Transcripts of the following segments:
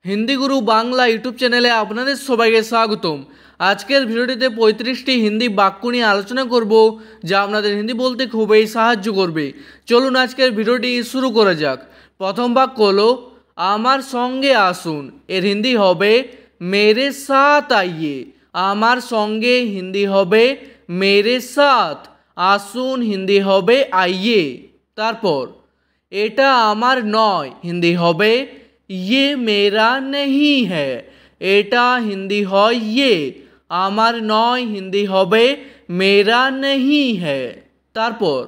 হিন্দি গুরু Bangla YouTube চ্যানেলে আপনাদের সবাইকে স্বাগতম। আজকের ভিডিওটিতে 35টি হিন্দি বাক্য নিয়ে আলোচনা করব, যা আপনাদের হিন্দি বলতে খুবই সাহায্য করবে। চলুন আজকের ভিডিওটি শুরু করা যাক। প্রথম বাক্য হলো আমার সঙ্গে আসুন। এর হিন্দি হবে মেরে সাথ আইয়ে। আমার সঙ্গে হিন্দি হবে মেরে সাথ, আসুন হিন্দি হবে আইয়ে। তারপর এটা আমার নয় হিন্দি হবে ये मेरा नहीं है। এটা হিন্দি হয় ये, আমার নয় হিন্দি হবে मेरा नहीं है। তারপর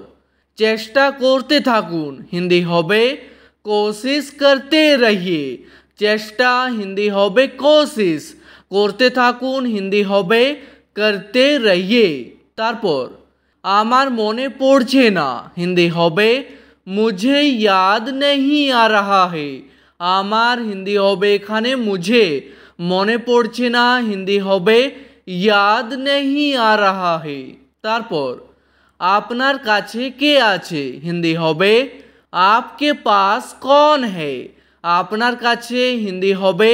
চেষ্টা করতে থাকুন হিন্দি হবে कोशिश करते रहिए। চেষ্টা হিন্দি হবে कोशिश, করতে থাকুন হিন্দি হবে करते रहिए। তারপর আমার মনে পড়ছে না হিন্দি হবে मुझे याद नहीं आ रहा है। আমার হিন্দি হবে এখানে মুঝে, মনে পড়ছে না হিন্দি হবে याद नहीं आ रहा है। তারপর আপনার কাছে কে আছে হিন্দি হবে आपके पास कौन है। আপনার কাছে হিন্দি হবে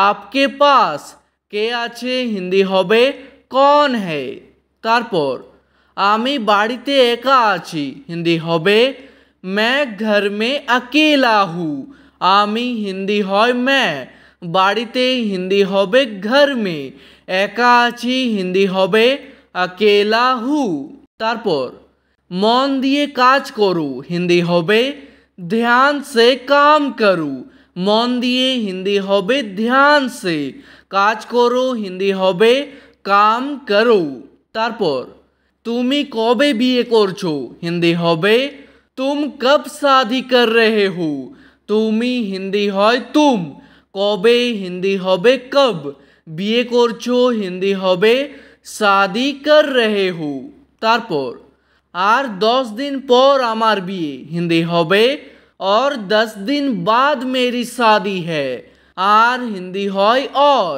आपके पास, কে আছে হিন্দি হবে कौन है। তারপর আমি বাড়িতে একা আছি হিন্দি হবে मैं घर में अकेला हूँ। আমি হিন্দি হয় मैं, বাড়িতে হিন্দি হবে घर में, একা আছি হিন্দি হবে अकेला हूँ। তারপর মন দিয়ে কাজ করু হিন্দি হবে ध्यान से काम करूँ। মন দিয়ে হিন্দি হবে ध्यान से, কাজ করো হিন্দি হবে काम करो। তারপর তুমি কবে বিয়ে করছো হিন্দি হবে तुम कब शादी कर रहे हो। তুমি হিন্দি হয় तुम, কবে হিন্দি হবে कब, বিয়ে করছো হিন্দি হবে शादी कर रहे हो। তারপর আর 10 दिन পর আমার বিয়ে হিন্দি হবে और 10 दिन बाद मेरी शादी है। আর হিন্দি হয় और,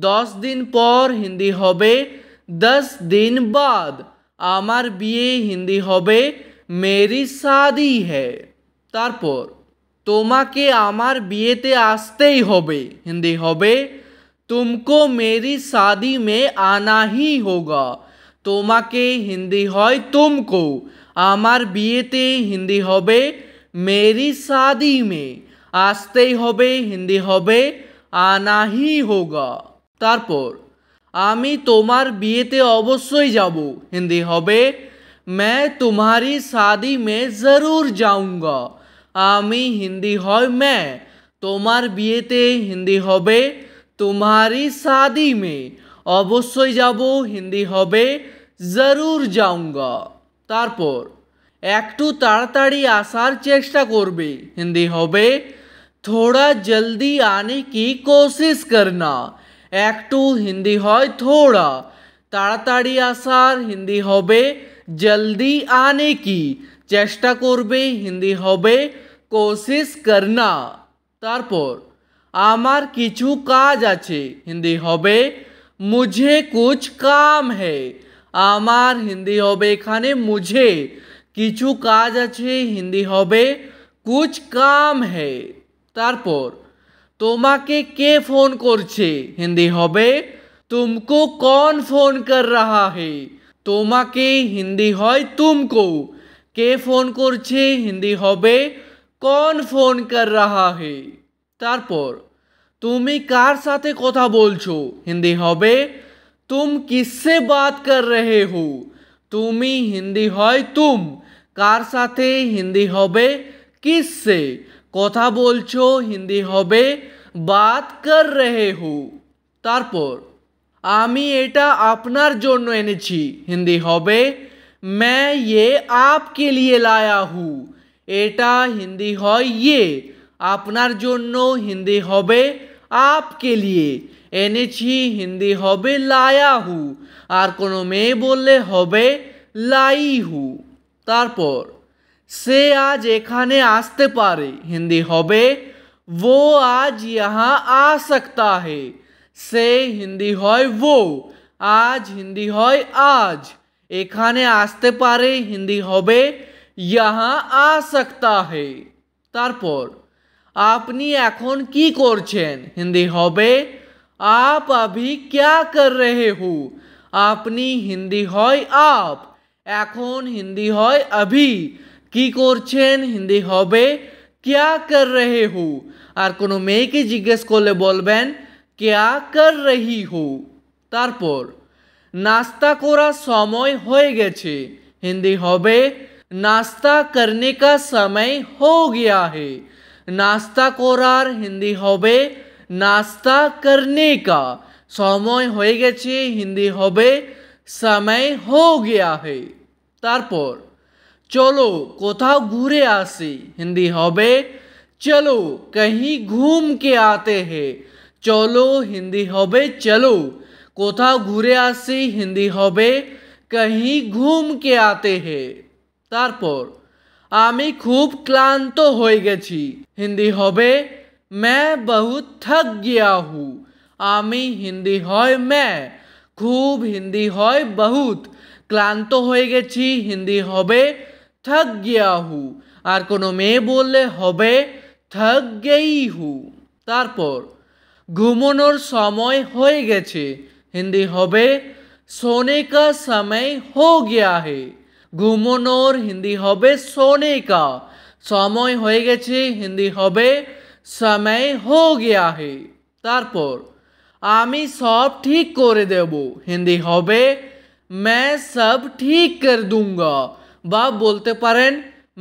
10 दिन পর হিন্দি হবে 10 दिन बाद, আমার বিয়ে হিন্দি হবে मेरी शादी है। তারপর তোমাকে আমার বিয়েতে আসতেই হবে হিন্দি হবে तुमको मेरी शादी में आना ही होगा। তোমাকে হিন্দি হয় तुमको, আমার বিয়েতে হিন্দি হবে मेरी शादी में, আসতেই হবে হিন্দি হবে आना ही होगा। তারপর আমি তোমার বিয়েতে অবশ্যই যাব হিন্দি হবে मैं तुम्हारी शादी में ज़रूर जाऊंगा। আমি হিন্দি হয় मैं, তোমার বিয়েতে হিন্দি হবে तुम्हारी शादी में, অবশ্যই যাব হিন্দি হবে ज़रूर जाऊंगा। তারপর একটু তাড়াতাড়ি আসার চেষ্টা করবে হিন্দি হবে थोड़ा जल्दी आने की कोशिश करना। একটু হিন্দি হয় थोड़ा, তাড়াতাড়ি আসার হিন্দি হবে जल्दी आने की, চেষ্টা করবে হিন্দি হবে कोशिश करना। তারপর আমার কিছু কাজ আছে হিন্দি হবে मुझे कुछ काम है। আমার হিন্দি হবে এখানে मुझे, কিছু কাজ আছে হিন্দি হবে कुछ काम है। তারপর তোমাকে কে ফোন করছে হিন্দি হবে तुमको कौन फोन कर रहा है। তোমাকে হিন্দি হয় तुमको, কে ফোন করছে হিন্দি হবে कौन फोन कर रहा है। তারপর তুমি কার সাথে কথা বলছো হিন্দি হবে तुम किससे बात कर रहे हो। তুমি হিন্দি হয় तुम, কার সাথে হিন্দি হবে किससे, কথা বলছো হিন্দি হবে बात कर रहे हो। তারপর আমি এটা আপনার জন্য এনেছি হিন্দি হবে मैं ये आपके लिए लाया हूँ। এটা হিন্দি হয় ये, আপনার জন্য হিন্দি হবে आपके लिए, এনেছি হিন্দি হবে लाया हूँ, আর কোনো মেয়ে বললে হবে लाई हूँ। তারপর সে আজ এখানে আসতে পারে হিন্দি হবে वो आज यहाँ आ सकता है। সে হিন্দি হয় वो, আজ হিন্দি হয় आज, এখানে আসতে পারে হিন্দি হবে यहाँ आ सकता है। তারপর আপনি এখন কি করছেন হিন্দি হবে आप अभी क्या कर रहे हो। আপনি হিন্দি হয় आप, এখন হিন্দি হয় अभी, কি করছেন হিন্দি হবে क्या कर रहे हो। আর কোনো মেয়েকে জিজ্ঞেস করলে বলবেন क्या कर रही हो। তারপর नाश्ता করার সময় হয়ে গেছে हिंदी হবে नाश्ता करने का समय हो गया है। नाश्ता করার हिंदी হবে नाश्ता करने का, समय হয়ে গেছে हिंदी হবে समय हो गया है। তারপর চলো কোথাও ঘুরে আসি हिंदी হবে चलो कहीं घूम के आते हैं। চলো हिंदी হবে चलो, কোথাও ঘুরে আসি हिंदी হবে कहीं घूम के आते हैं। তারপর আমি খুব ক্লান্ত হয়ে গেছি হিন্দি হবে मैं बहुत थक गया हूँ। আমি হিন্দি হয় मैं, খুব হিন্দি হয় बहुत, ক্লান্ত হয়ে গেছি হিন্দি হবে थक गया हूँ। আর কোনো মেয়ে বললে হবে थक गई हूँ। তারপর ঘুমানোর সময় হয়ে গেছে হিন্দি হবে सोने का समय हो गया है। ঘুমানোর হিন্দি হবে सोने का, সময় হয়ে গেছে হিন্দি হবে समय हो गया है। তারপর আমি সব ঠিক করে দেব হিন্দি হবে मैं सब ठीक कर दूंगा, বা বলতে পারেন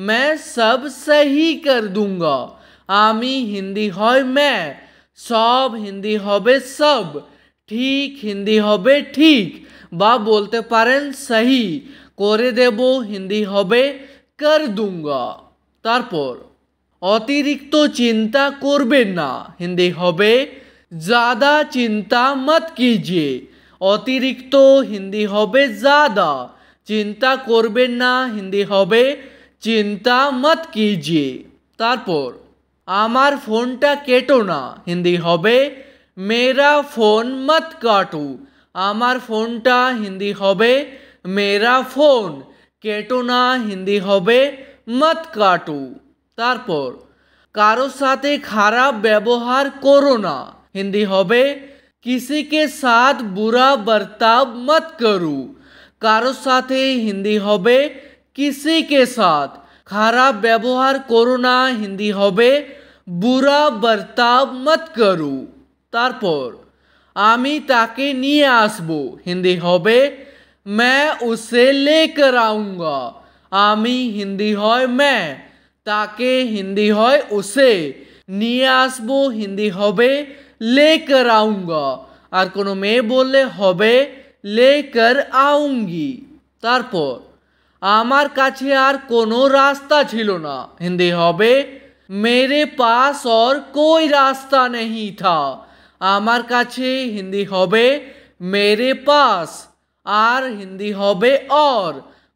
मैं सब सही कर दूंगा। আমি হিন্দি হয় मैं, সব হিন্দি হবে सब, ঠিক হিন্দি হবে ঠিক, বা বলতে পারেন সহি, করে দেব হিন্দি হবে कर दूंगा। তারপর অতিরিক্ত চিন্তা করবেন না হিন্দি হবে ज़्यादा চিন্তা मत कीजिए। অতিরিক্ত হিন্দি হবে ज़्यादा, চিন্তা করবেন না হিন্দি হবে চিন্তা मत कीजिए। তারপর আমার ফোনটা কেটো না হিন্দি হবে मेरा फोन मत काटो। আমার ফোনটা হিন্দি হবে मेरा फोन, কেটো না হিন্দি হবে मत काटो। তারপর কারো সাথে খারাপ ব্যবহার করো না হিন্দি হবে किसी के साथ बुरा बर्ताव मत करो। কারো সাথে হিন্দি হবে किसी के साथ, খারাপ ব্যবহার করো না হিন্দি হবে बुरा बर्ताव मत करो। তারপর আমি তাকে নিয়ে আসবো হিন্দি হবে मैं उसे लेकर आऊँगा। আমি হিন্দি হয় मैं, তাকে হিন্দি হয় उसे, নিয়ে আসবো হিন্দি হবে लेकर आऊँगा। আর কোনো মেয়ে বললে হবে लेकर आऊँगी। তারপর আমার কাছে আর কোনো রাস্তা ছিল না হিন্দি হবে मेरे पास और कोई रास्ता नहीं था। আমার কাছে হিন্দি হবে मेरे पास, আর হিন্দি হবে और,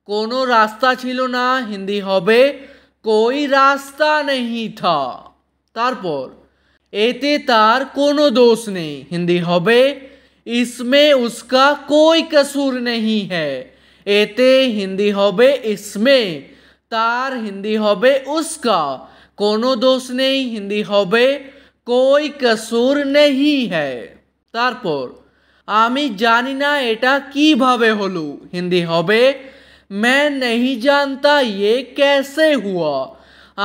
কোনো রাস্তা ছিল না হিন্দি হবে कोई रास्ता नहीं था। তারপর এতে তার কোনো দোষ নেই হিন্দি হবে इसमें उसका कोई कसूर नहीं है। এতে হিন্দি হবে इसमें, তার হিন্দি হবে उसका, কোনো দোষ নেই হিন্দি হবে कोई कसूर नहीं है। তারপর আমি জানি না এটা কিভাবে হলো হিন্দি হবে मैं नहीं जानता ये कैसे हुआ।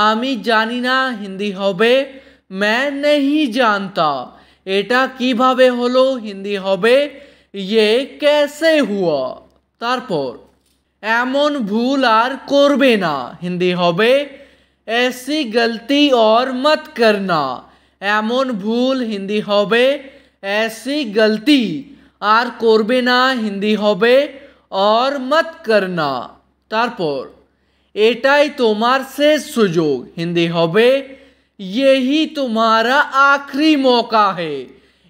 আমি জানি না হিন্দি হবে मैं नहीं जानता, এটা কিভাবে হলো হিন্দি হবে ये कैसे हुआ। তারপর এমন ভুল আর করবে না হিন্দি হবে ऐसी गलती और मत करना। এমন ভুল হিন্দি হবে ऐसी गलती, আর করবে না হিন্দি হবে और मत करना। তারপর এটাই তোমার শেষ সুযোগ হিন্দি হবে यही तुम्हारा आखिरी मौका है।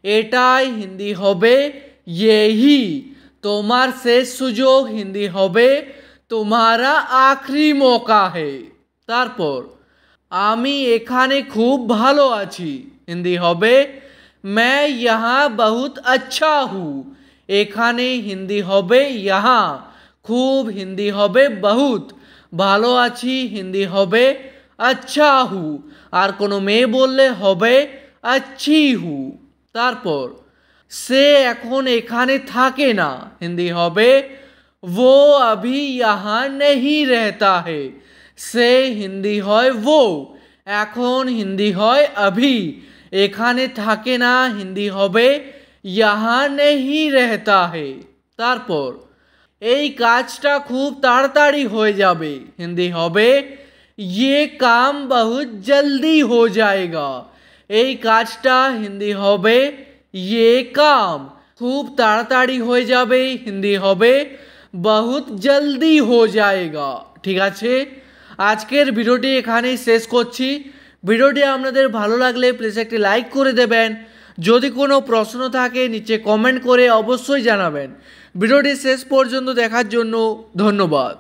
এটাই হিন্দি হবে यही, তোমার শেষ সুযোগ হিন্দি হবে तुम्हारा आखिरी मौका है। তারপর আমি এখানে খুব ভালো আছি হিন্দি হবে मैं यहाँ बहुत अच्छा हूँ। এখানে হিন্দি হবে यहाँ, খুব হিন্দি হবে बहुत, ভালো আছি হিন্দি হবে अच्छा हूँ, আর কোনো মেয়ে বললে হবে अच्छी हूँ। তারপর সে এখন এখানে থাকে না, হিন্দি হবে वो अभी यहाँ नहीं रहता है। সে হিন্দি হয় वो, এখন হিন্দি হয় अभी, এখানে থাকে না হিন্দি হবে यहाँ नहीं रहता है। তারপর এই কাজটা খুব তাড়াতাড়ি হয়ে যাবে, হিন্দি হবে ये काम बहुत जल्दी हो जाएगा। এই কাজটা হিন্দি হবে ये काम খুব তাড়াতাড়ি হয়ে যাবে, হিন্দি হবে बहुत जल्दी हो जाएगा। ঠিক আছে, আজকের ভিডিওটি এখানেই শেষ করছি। ভিডিওটি আপনাদের ভালো লাগলে প্লিজ একটি লাইক করে দেবেন। যদি কোনো প্রশ্ন থাকে নিচে কমেন্ট করে অবশ্যই জানাবেন। ভিডিওটি শেষ পর্যন্ত দেখার জন্য ধন্যবাদ।